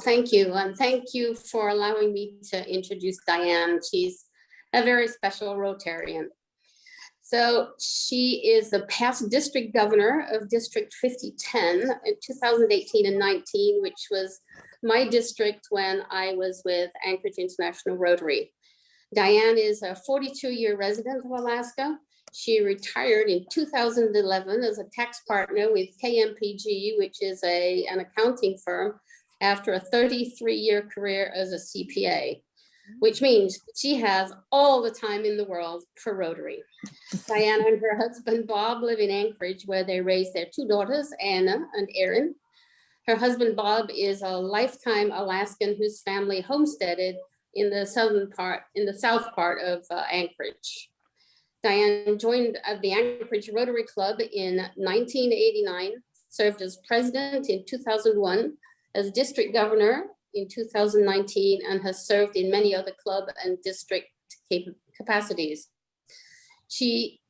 thank you. And thank you for allowing me to introduce Diane. She's a very special Rotarian. So she is the past district governor of District 5010 in 2018 and 19, which was my district when I was with Anchorage International Rotary. Diane is a 42-year resident of Alaska. She retired in 2011 as a tax partner with KMPG, which is an accounting firm, after a 33-year career as a CPA, which means she has all the time in the world for Rotary. Diane and her husband, Bob, live in Anchorage, where they raise their two daughters, Anna and Erin. Her husband, Bob, is a lifetime Alaskan whose family homesteaded in the south part of Anchorage. Diane joined the Anchorage Rotary Club in 1989, served as president in 2001, as district governor in 2019, and has served in many other club and district capacities. She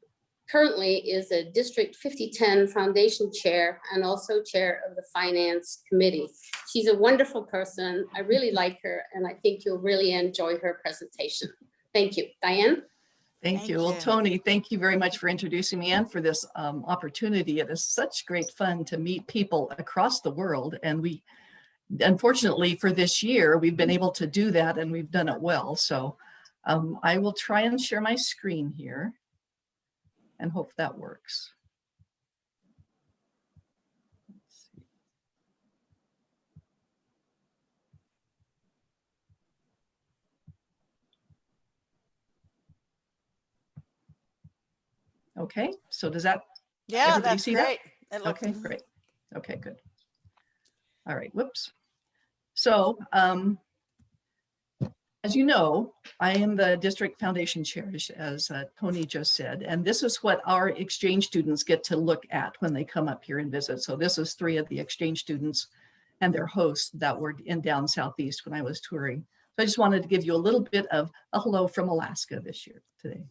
currently is a District 5010 Foundation Chair and also Chair of the Finance Committee. She's a wonderful person. I really like her, and I think you'll really enjoy her presentation. Thank you. Diane? Thank you. Well, Tony, thank you very much for introducing me and for this opportunity. It is such great fun to meet people across the world, and we, unfortunately for this year, we've been able to do that and we've done it well. So I will try and share my screen here and hope that works. Okay, so does that, yeah, that's great. That? Okay, great. Okay, good. All right, whoops. So, as you know, I am the district foundation chair, as Tony just said, and this is what our exchange students get to look at when they come up here and visit. So this is 3 of the exchange students and their hosts that were in down southeast when I was touring. So I just wanted to give you a little bit of a hello from Alaska this year today.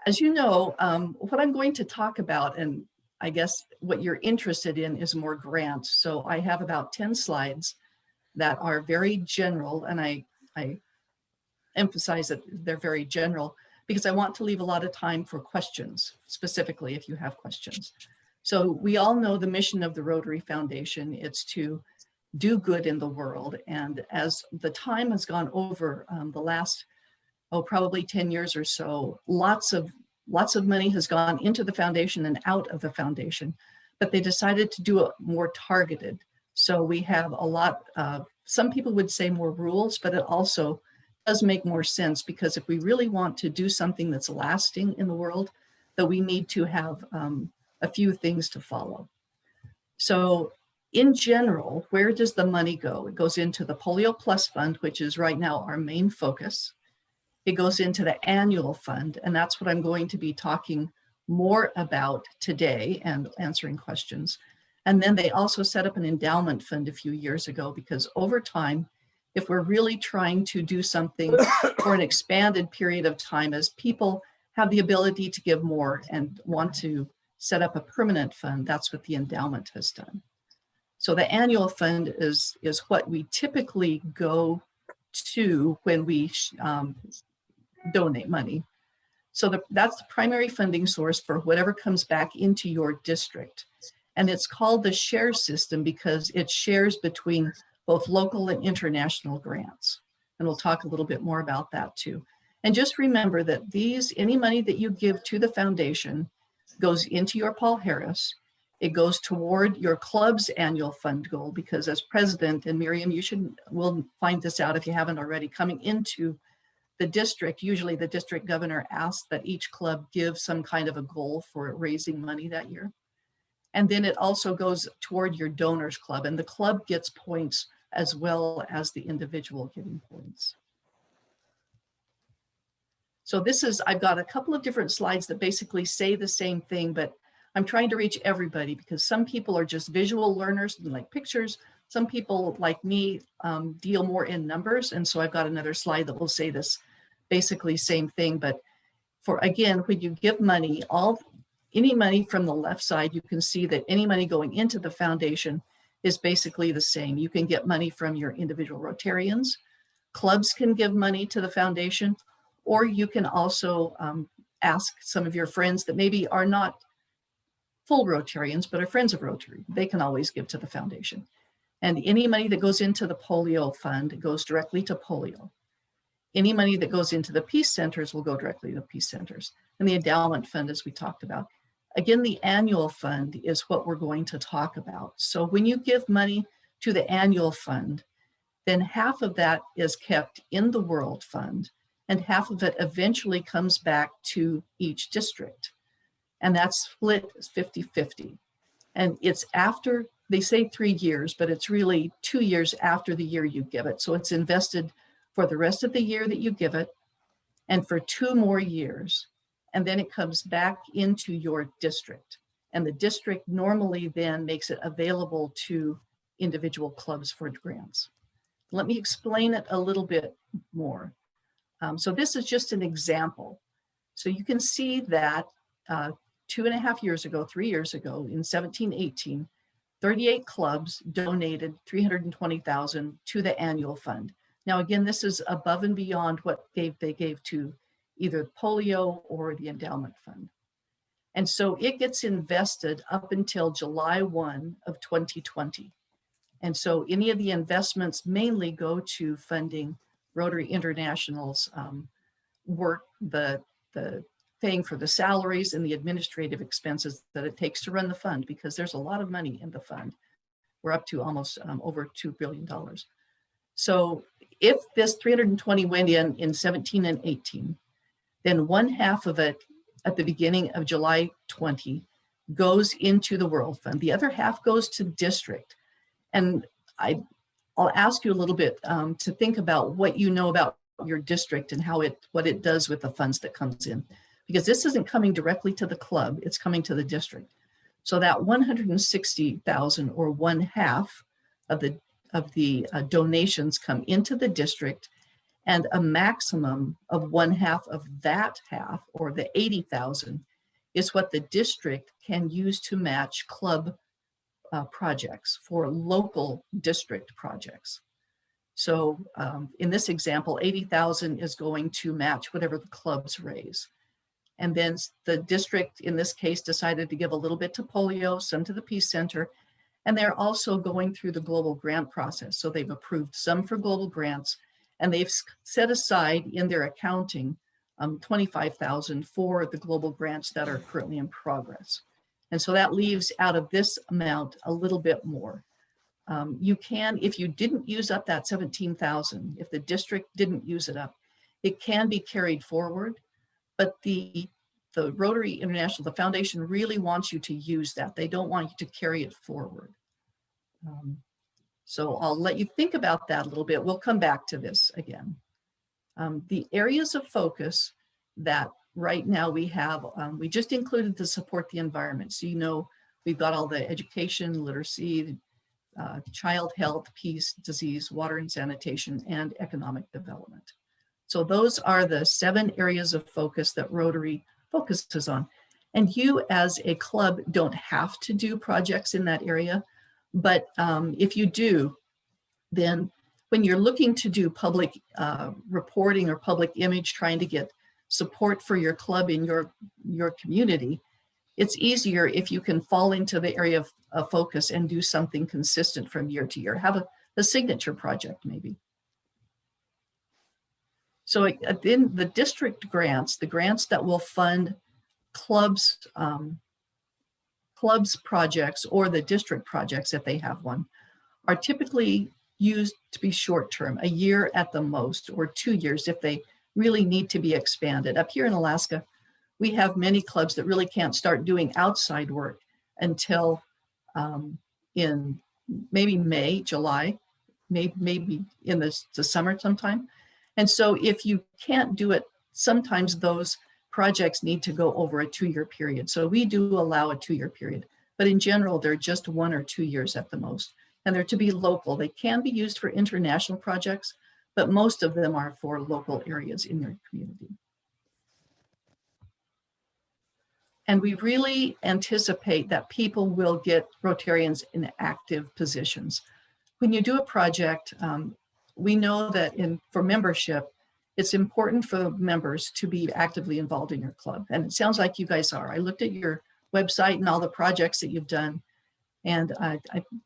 As you know, what I'm going to talk about, and I guess what you're interested in, is more grants. So I have about 10 slides that are very general, and I emphasize that they're very general because I want to leave a lot of time for questions, specifically if you have questions. So we all know the mission of the Rotary Foundation. It's to do good in the world. And as the time has gone over the last, probably 10 years or so, lots of money has gone into the foundation and out of the foundation, but they decided to do it more targeted. So we have a lot of, some people would say more rules, but it also does make more sense, because if we really want to do something that's lasting in the world, that we need to have a few things to follow. So in general, where does the money go? It goes into the Polio Plus Fund, which is right now our main focus. It goes into the annual fund, and that's what I'm going to be talking more about today and answering questions. And then they also set up an endowment fund a few years ago, because over time, if we're really trying to do something for an expanded period of time, as people have the ability to give more and want to set up a permanent fund, that's what the endowment has done. So the annual fund is what we typically go to when we donate money. So that's the primary funding source for whatever comes back into your district. And it's called the share system because it shares between both local and international grants. And we'll talk a little bit more about that too. And just remember that any money that you give to the foundation goes into your Paul Harris. It goes toward your club's annual fund goal, because as president, and Miriam, we'll find this out if you haven't already, coming into the district, usually the district governor asks that each club give some kind of a goal for raising money that year. And then it also goes toward your donors club, and the club gets points as well as the individual giving points. So I've got a couple of different slides that basically say the same thing, but I'm trying to reach everybody, because some people are just visual learners and like pictures. Some people like me deal more in numbers. And so I've got another slide that will say this basically same thing. But again, when you give money, any money from the left side, you can see that any money going into the foundation is basically the same. You can get money from your individual Rotarians. Clubs can give money to the foundation, or you can also ask some of your friends that maybe are not full Rotarians, but are friends of Rotary. They can always give to the foundation. And any money that goes into the polio fund goes directly to polio. Any money that goes into the peace centers will go directly to peace centers. And the endowment fund, as we talked about. Again, the annual fund is what we're going to talk about. So when you give money to the annual fund, then half of that is kept in the World Fund, and half of it eventually comes back to each district. And that's split 50-50. And it's after, they say 3 years, but it's really 2 years after the year you give it. So it's invested for the rest of the year that you give it and for 2 more years. And then it comes back into your district. And the district normally then makes it available to individual clubs for grants. Let me explain it a little bit more. So this is just an example. So you can see that 2.5 years ago, 3 years ago, in 17-18, 38 clubs donated $320,000 to the annual fund. Now, again, this is above and beyond what they gave to either polio or the endowment fund. And so it gets invested up until July 1 of 2020. And so any of the investments mainly go to funding Rotary International's work, the paying for the salaries and the administrative expenses that it takes to run the fund, because there's a lot of money in the fund. We're up to almost over $2 billion. So if this 320 went in 17 and 18, then 1/2 of it at the beginning of July 20 goes into the World Fund. The other half goes to district. And I'll ask you a little bit to think about what you know about your district and what it does with the funds that comes in, because this isn't coming directly to the club, it's coming to the district. So that 160,000 or 1/2 of the donations come into the district, and a maximum of 1/2 of that half, or the 80,000, is what the district can use to match club projects for local district projects. So in this example, 80,000 is going to match whatever the clubs raise. And then the district, in this case, decided to give a little bit to polio, some to the Peace Center, and they're also going through the global grant process. So they've approved some for global grants, and they've set aside in their accounting 25,000 for the global grants that are currently in progress. And so that leaves out of this amount a little bit more. You can, if you didn't use up that 17,000, if the district didn't use it up, it can be carried forward, but the Rotary International, the foundation, really wants you to use that. They don't want you to carry it forward. So I'll let you think about that a little bit. We'll come back to this again. The areas of focus that right now we have, we just included to support the environment. So, you know, we've got all the education, literacy, child health, peace, disease, water and sanitation, and economic development. So those are the 7 areas of focus that Rotary focuses on. And you as a club don't have to do projects in that area, but if you do, then when you're looking to do public reporting or public image, trying to get support for your club in your community, it's easier if you can fall into the area of focus and do something consistent from year to year. Have a signature project maybe. So in the district grants, the grants that will fund clubs projects or the district projects, if they have one, are typically used to be short-term, a year at the most, or 2 years if they really need to be expanded. Up here in Alaska, we have many clubs that really can't start doing outside work until in maybe May, July, maybe in the summer sometime. And so if you can't do it, sometimes those projects need to go over a 2-year period. So we do allow a 2-year period, but in general, they're just 1 or 2 years at the most. And they're to be local. They can be used for international projects, but most of them are for local areas in your community. And we really anticipate that people will get Rotarians in active positions. When you do a project, we know that for membership, it's important for the members to be actively involved in your club. And it sounds like you guys are. I looked at your website and all the projects that you've done, and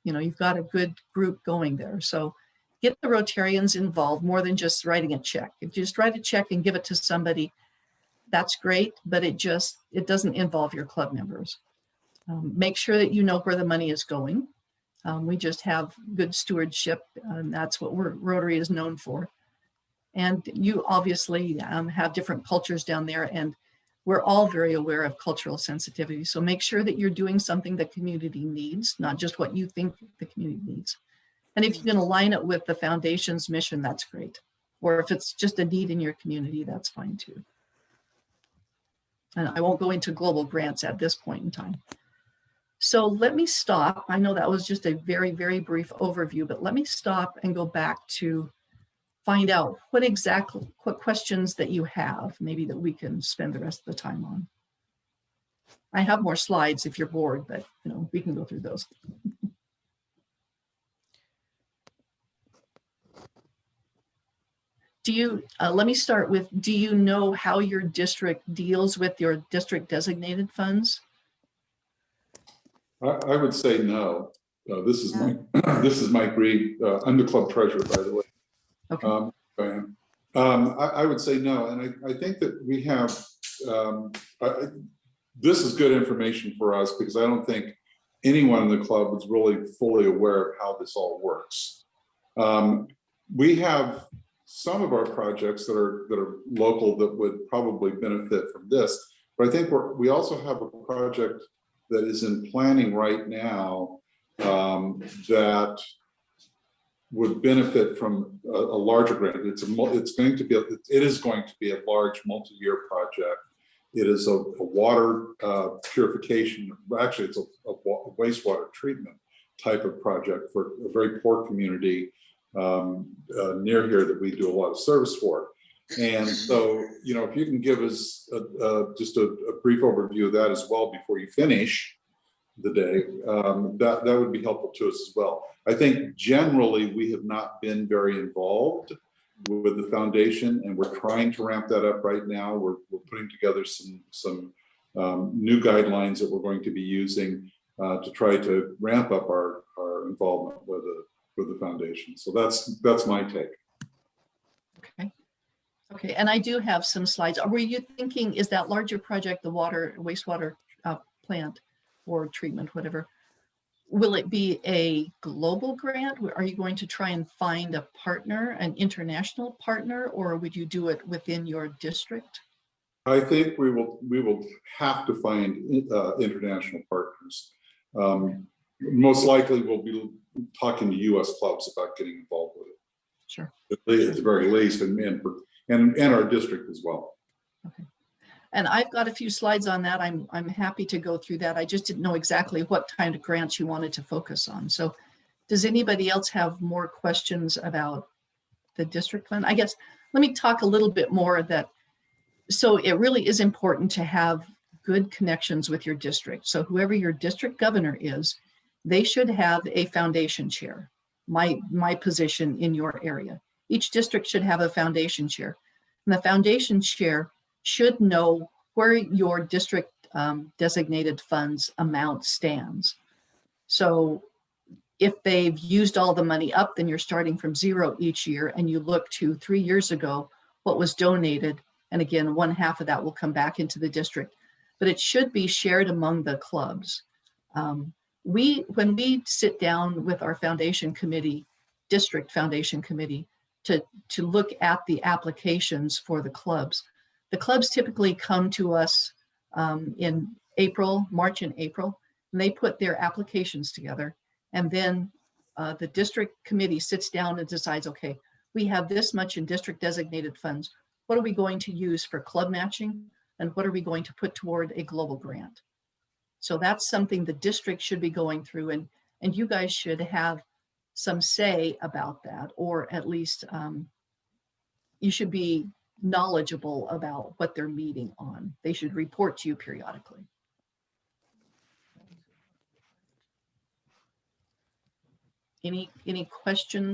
you've got a good group going there. So get the Rotarians involved more than just writing a check. If you just write a check and give it to somebody, that's great, but it doesn't involve your club members. Make sure that you know where the money is going. We just have good stewardship, and that's what Rotary is known for. And you obviously have different cultures down there, and we're all very aware of cultural sensitivity. So make sure that you're doing something the community needs, not just what you think the community needs. And if you can align it with the foundation's mission, that's great. Or if it's just a need in your community, that's fine too. And I won't go into global grants at this point in time. So let me stop. I know that was just a very, very brief overview, but let me stop and go back to find out what questions that you have, maybe that we can spend the rest of the time on. I have more slides if you're bored, but we can go through those. Let me start with, do you know how your district deals with your district designated funds? I would say no. This is Mike Reed. I'm the club treasurer, by the way. Okay. I would say no, and I think that we have. This is good information for us because I don't think anyone in the club is really fully aware of how this all works. We have some of our projects that are local that would probably benefit from this, but I think we also have a project that is in planning right now that would benefit from a larger grant. It is going to be a large multi-year project. It is a water purification. Actually, it's a wastewater treatment type of project for a very poor community near here that we do a lot of service for. And so, if you can give us just a brief overview of that as well before you finish the day, that would be helpful to us as well. I think generally we have not been very involved with the foundation, and we're trying to ramp that up right now. We're putting together some new guidelines that we're going to be using to try to ramp up our involvement with the foundation. So that's my take. Okay, and I do have some slides. Were you thinking, is that larger project the wastewater plant or treatment, whatever, will it be a global grant? Are you going to try and find a partner, an international partner, or would you do it within your district? I think we will have to find international partners. Most likely we'll be talking to U.S. clubs about getting involved with it. Sure. At the very least, and our district as well. Okay. And I've got a few slides on that. I'm happy to go through that. I just didn't know exactly what kind of grants you wanted to focus on. So does anybody else have more questions about the district fund? I guess, let me talk a little bit more so it really is important to have good connections with your district. So whoever your district governor is, they should have a foundation chair, my position in your area. Each district should have a foundation chair. And the foundation chair should know where your district designated funds amount stands. So if they've used all the money up, then you're starting from zero each year, and you look to 3 years ago, what was donated. And again, 1/2 of that will come back into the district, but it should be shared among the clubs. When we sit down with our foundation committee, district foundation committee, to look at the applications for the clubs typically come to us in March and April, and they put their applications together. And then the district committee sits down and decides, okay, we have this much in district designated funds. What are we going to use for club matching? And what are we going to put toward a global grant? So that's something the district should be going through, and you guys should have some say about that, or at least you should be knowledgeable about what they're meeting on. They should report to you periodically. Any questions?